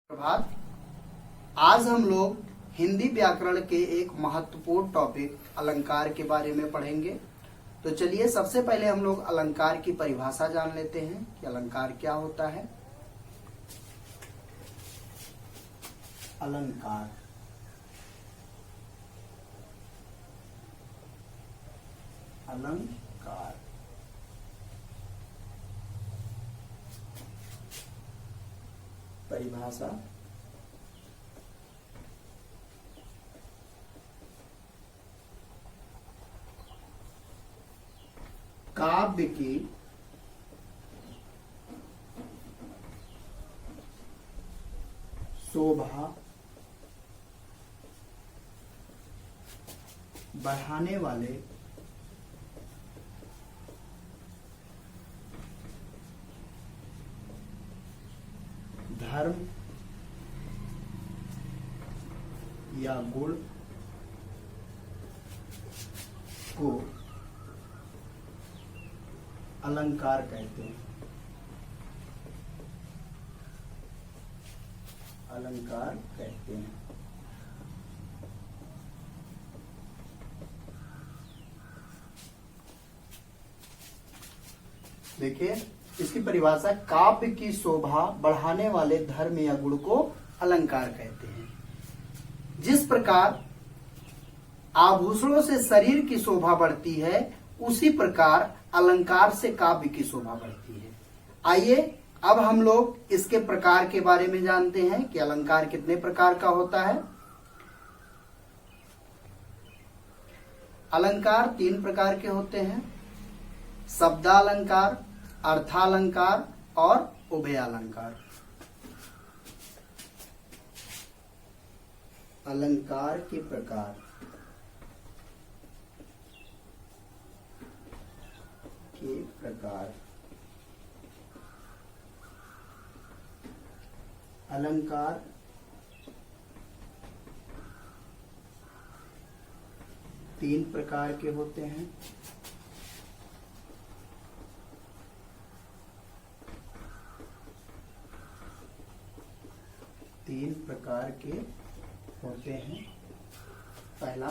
प्रभात। आज हम लोग हिंदी व्याकरण के एक महत्वपूर्ण टॉपिक अलंकार के बारे में पढ़ेंगे। तो चलिए सबसे पहले हम लोग अलंकार की परिभाषा जान लेते हैं कि अलंकार क्या होता है। अलंकार अलंकार परिभाषा काव्य की शोभा बढ़ाने वाले धर्म या गुण को अलंकार कहते हैं। अलंकार कहते हैं। देखिए इसकी परिभाषा, काव्य की शोभा बढ़ाने वाले धर्म या गुण को अलंकार कहते हैं। जिस प्रकार आभूषणों से शरीर की शोभा बढ़ती है, उसी प्रकार अलंकार से काव्य की शोभा बढ़ती है। आइए अब हम लोग इसके प्रकार के बारे में जानते हैं कि अलंकार कितने प्रकार का होता है। अलंकार 3 प्रकार के होते हैं: शब्दालंकार, अर्थालंकार और उभयालंकार। अलंकार के प्रकार अलंकार तीन प्रकार के होते हैं: पहला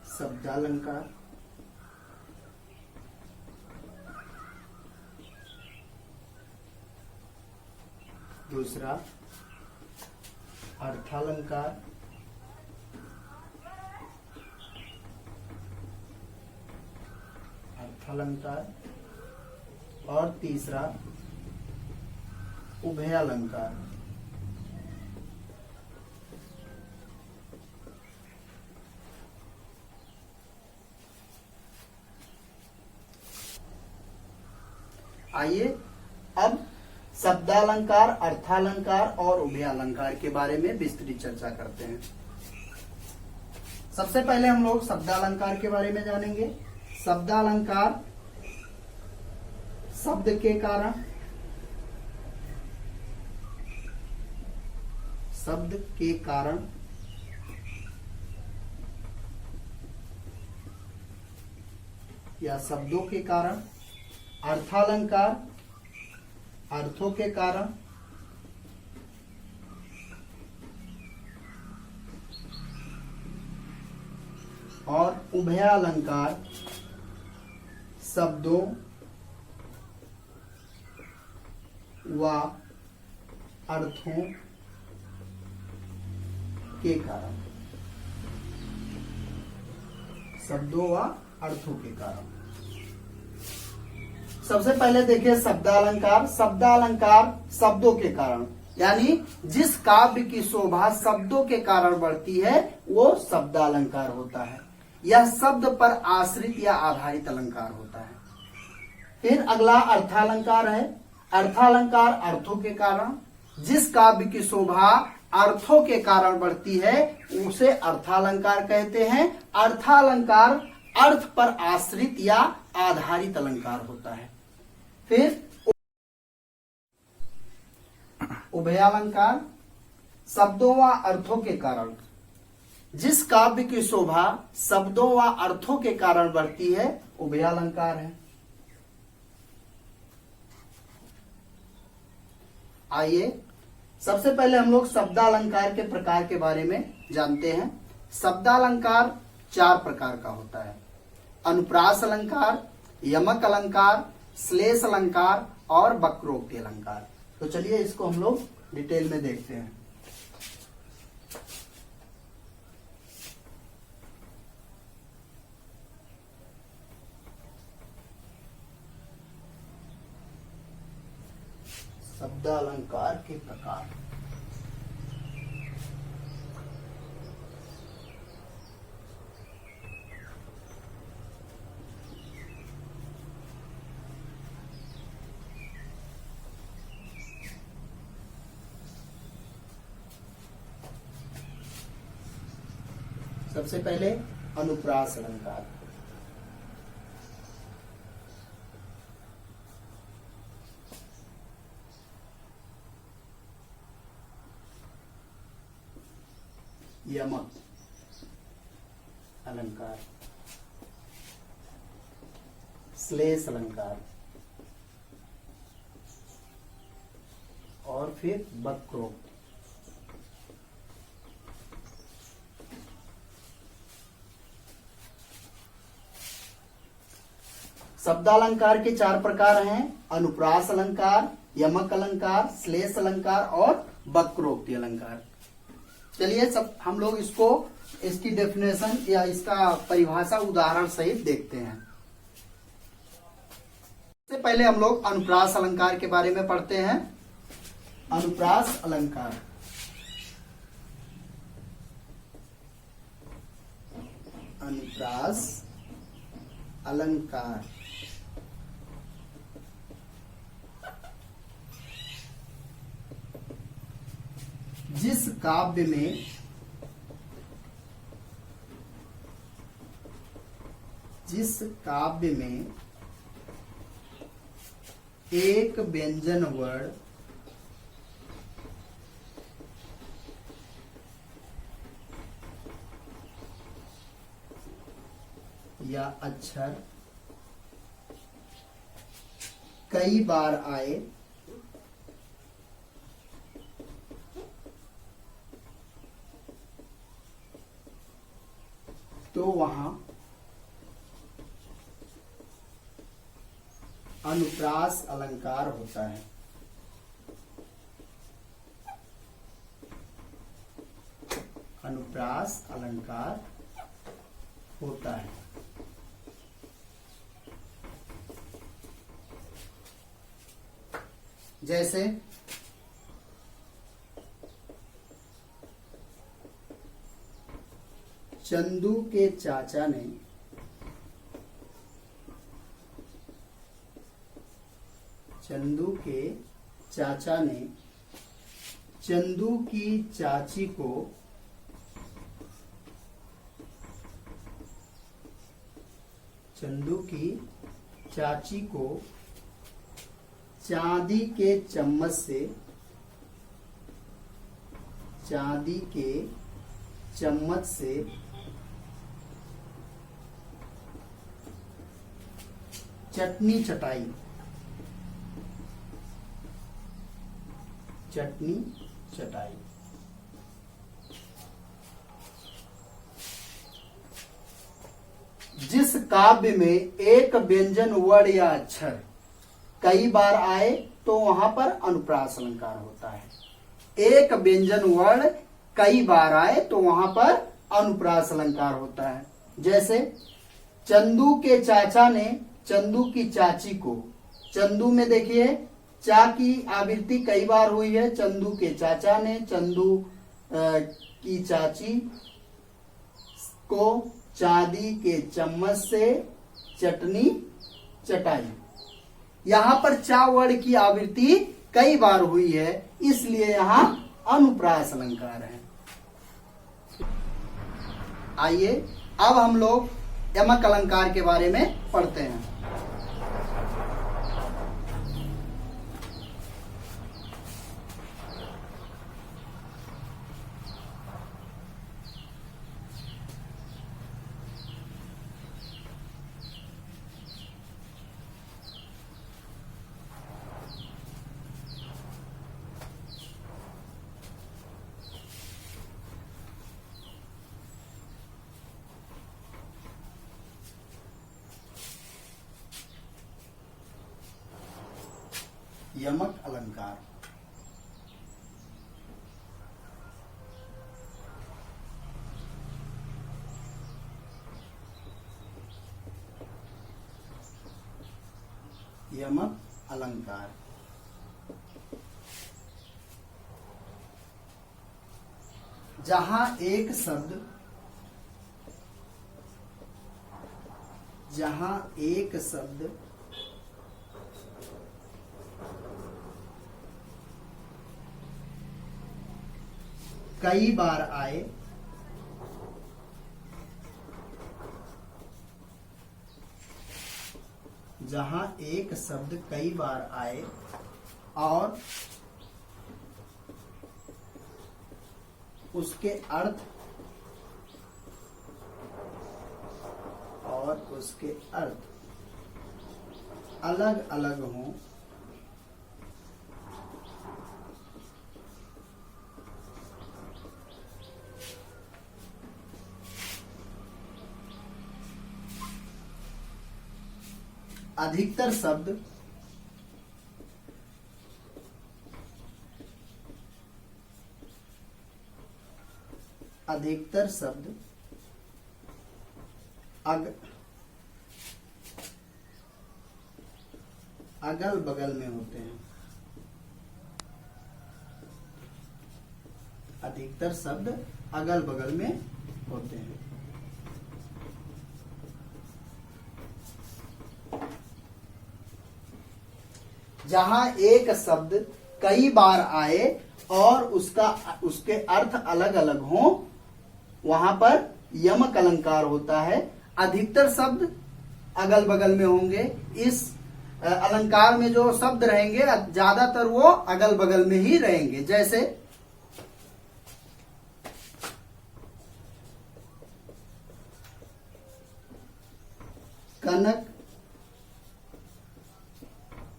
शब्दालंकार, दूसरा अर्थालंकार, और तीसरा उभयालंकार। आइए अब शब्दालंकार, अर्थालंकार और उभयालंकार के बारे में विस्तृत चर्चा करते हैं। सबसे पहले हम लोग शब्दालंकार के बारे में जानेंगे। शब्दालंकार शब्द के कारण या शब्दों के कारण, अर्थालंकार अर्थों के कारण, और उभयालंकार शब्दों व अर्थों के कारण। सबसे पहले देखिए शब्दालंकार। शब्दालंकार शब्दों के कारण, यानी जिस काव्य की शोभा शब्दों के कारण बढ़ती है वो शब्दालंकार होता है। यह शब्द पर आश्रित या आधारित अलंकार होता है। फिर अगला अर्थालंकार है। अर्थालंकार अर्थों के कारण, जिस काव्य की शोभा अर्थों के कारण बढ़ती है उसे अर्थालंकार कहते हैं। अर्थालंकार अर्थ पर आश्रित या आधारित अलंकार होता है। फिर उभयालंकार शब्दों व अर्थों के कारण, जिस काव्य की शोभा शब्दों व अर्थों के कारण बढ़ती है उभयालंकार है। आइए सबसे पहले हम लोग शब्दालंकार के प्रकार के बारे में जानते हैं। शब्दालंकार 4 प्रकार का होता है। अनुप्रास अलंकार, यमक अलंकार, श्लेष अलंकार और वक्रोक्ति अलंकार। तो चलिए इसको हम लोग डिटेल में देखते हैं। शब्दालंकार के प्रकार। सबसे पहले अनुप्रास अलंकार। यमक अलंकार, श्लेष अलंकार और फिर वक्रोक्ति। शब्दालंकार के 4 प्रकार हैं। अनुप्रास अलंकार, यमक अलंकार, श्लेष अलंकार और वक्रोक्ति अलंकार। चलिए सब हम लोग इसकी डेफिनेशन या इसका परिभाषा उदाहरण सहित देखते हैं। सबसे पहले हम लोग अनुप्रास अलंकार के बारे में पढ़ते हैं। अनुप्रास अलंकार। अनुप्रास अलंकार जिस काव्य में एक व्यंजन वर्ण या अक्षर कई बार आए तो वहां अनुप्रास अलंकार होता है। अनुप्रास अलंकार होता है। जैसे चंदू के चाचा ने चंदू की चाची को चांदी के चम्मच से चटनी चटाई। जिस काव्य में एक व्यंजन वर्ण या अक्षर कई बार आए तो वहां पर अनुप्रास अलंकार होता है। एक व्यंजन वर्ण कई बार आए तो वहां पर अनुप्रास अलंकार होता है। जैसे चंदू के चाचा ने चंदू की चाची को, चंदू में देखिए चा की आवृत्ति कई बार हुई है। चंदू के चाचा ने चंदू की चाची को चांदी के चम्मच से चटनी चटाई। यहां पर चा वर्ण की आवृत्ति कई बार हुई है, इसलिए यहां अनुप्रास अलंकार है। आइए अब हम लोग यमक अलंकार के बारे में पढ़ते हैं। यमक अलंकार। यमक अलंकार। जहां एक शब्द कई बार आए, जहां एक शब्द कई बार आए और उसके अर्थ अलग अलग हों, अधिकतर शब्द अगल बगल में होते हैं। अधिकतर शब्द अगल बगल में होते हैं। जहां एक शब्द कई बार आए और उसके अर्थ अलग अलग हों, वहां पर यमक अलंकार होता है। अधिकतर शब्द अगल बगल में होंगे। इस अलंकार में जो शब्द रहेंगे ज्यादातर वो अगल बगल में ही रहेंगे। जैसे कनक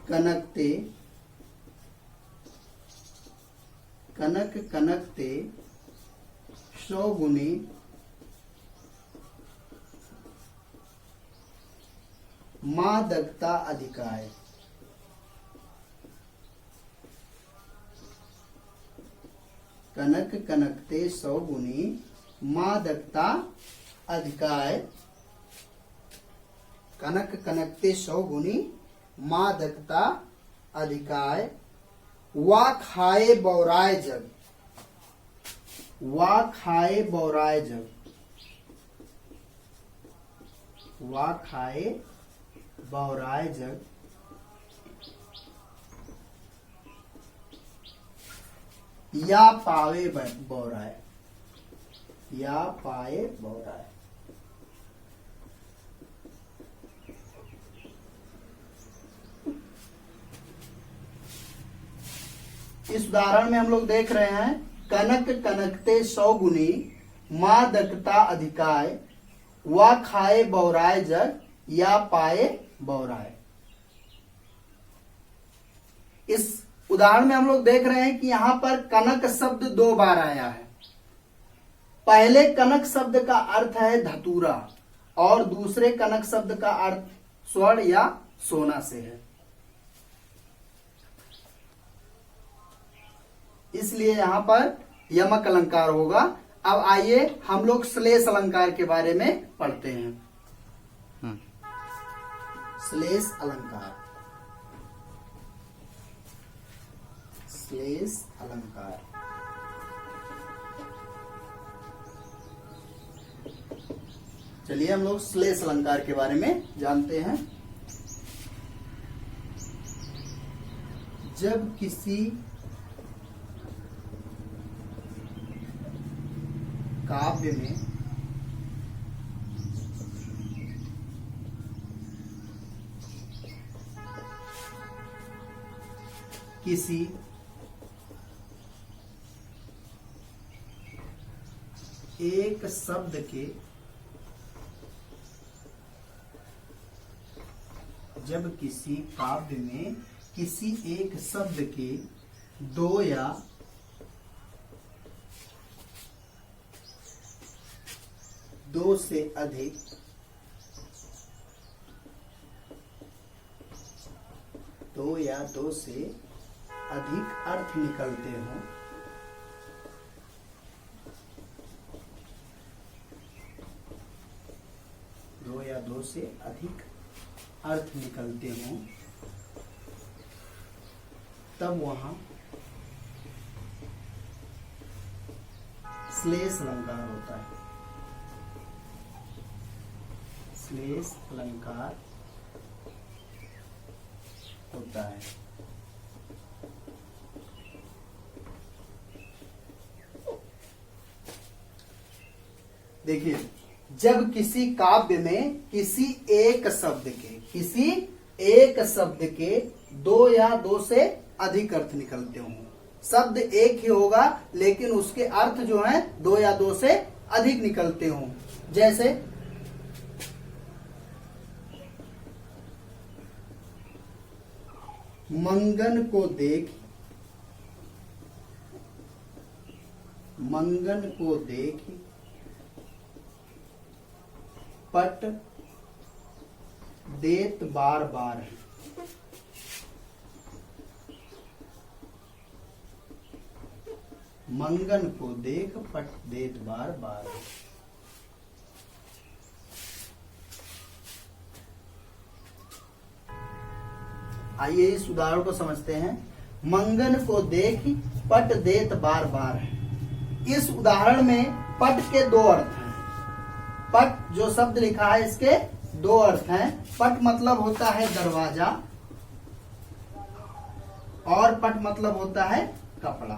कनकते, कनक कनकते 100 गुने मादकता अधिकाय। कनक कनकते 100 गुनी मादकता अधिकाय। कनक कनकते 100 गुनी मादकता अधिकाय। वा खाए बौराय जग, वा खाए बौराय जग, वा खाए बौराय जग। या पावे बौराय, या पाए बौराय। इस उदाहरण में हम लोग देख रहे हैं कनक कनकते 100 गुनी मादकता अधिकाय। वा खाए बौराय जग, या पाए बौराय। इस उदाहरण में हम लोग देख रहे हैं कि यहां पर कनक शब्द 2 बार आया है। पहले कनक शब्द का अर्थ है धतूरा और दूसरे कनक शब्द का अर्थ स्वर्ण या सोना से है, इसलिए यहां पर यमक अलंकार होगा। अब आइए हम लोग श्लेष अलंकार के बारे में पढ़ते हैं। श्लेष अलंकार, श्लेष अलंकार। चलिए हम लोग श्लेष अलंकार के बारे में जानते हैं। जब किसी काव्य में किसी एक शब्द के, जब किसी काव्य में किसी एक शब्द के 2 या दो से अधिक दो या दो से अधिक अर्थ निकलते हों, दो या दो से अधिक अर्थ निकलते हों, तब वहां श्लेष अलंकार होता है। श्लेष अलंकार होता है। देखिए, जब किसी काव्य में किसी एक शब्द के दो या दो से अधिक अर्थ निकलते हों, शब्द एक ही होगा लेकिन उसके अर्थ जो हैं दो या दो से अधिक निकलते हों, जैसे मंगन को देख पट देत बार बार। मंगन को देख पट देत बार बार। आइए इस उदाहरण को समझते हैं। मंगन को देख पट देत बार बार। इस उदाहरण में पट के दो अर्थ हैं। पट जो शब्द लिखा है इसके दो अर्थ हैं। पट मतलब होता है दरवाजा और पट मतलब होता है कपड़ा।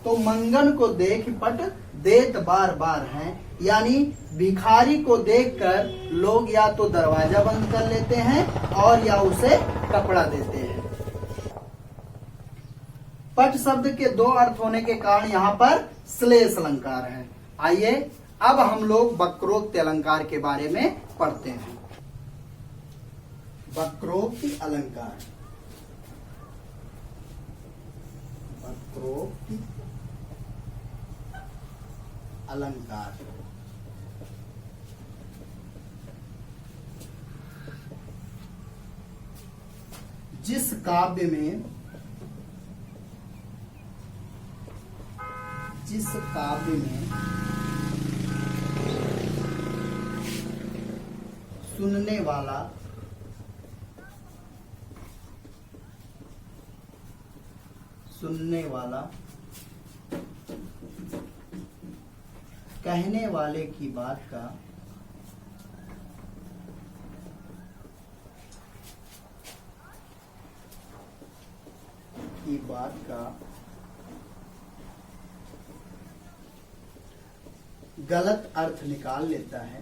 तो मंगन को देख पट देत बार बार है, यानी भिखारी को देखकर लोग या तो दरवाजा बंद कर लेते हैं और या उसे कपड़ा देते हैं। पट शब्द के दो अर्थ होने के कारण यहाँ पर श्लेष अलंकार है। आइए अब हम लोग वक्रोक्ति अलंकार के बारे में पढ़ते हैं। वक्रोक्ति अलंकार। वक्रोक्ति अलंकार जिस काव्य में सुनने वाला कहने वाले की बात का गलत अर्थ निकाल लेता है,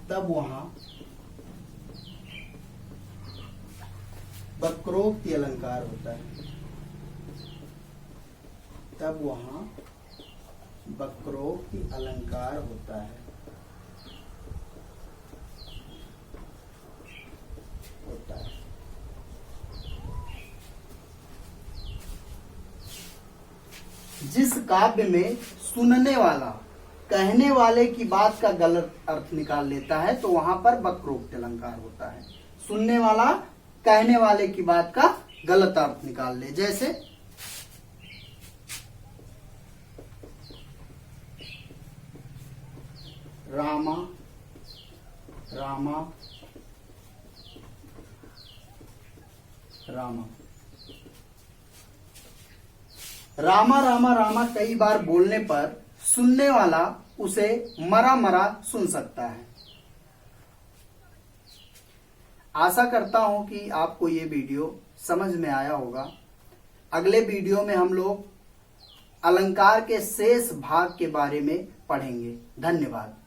तब वहां वक्रोक्ति अलंकार होता है। जिस काव्य में सुनने वाला कहने वाले की बात का गलत अर्थ निकाल लेता है तो वहां पर वक्रोक्ति अलंकार होता है। सुनने वाला कहने वाले की बात का गलत अर्थ निकाल ले, जैसे रामा रामा रामा। रामा रामा रामा कई बार बोलने पर सुनने वाला उसे मरा मरा सुन सकता है। आशा करता हूं कि आपको ये वीडियो समझ में आया होगा। अगले वीडियो में हम लोग अलंकार के शेष भाग के बारे में पढ़ेंगे। धन्यवाद।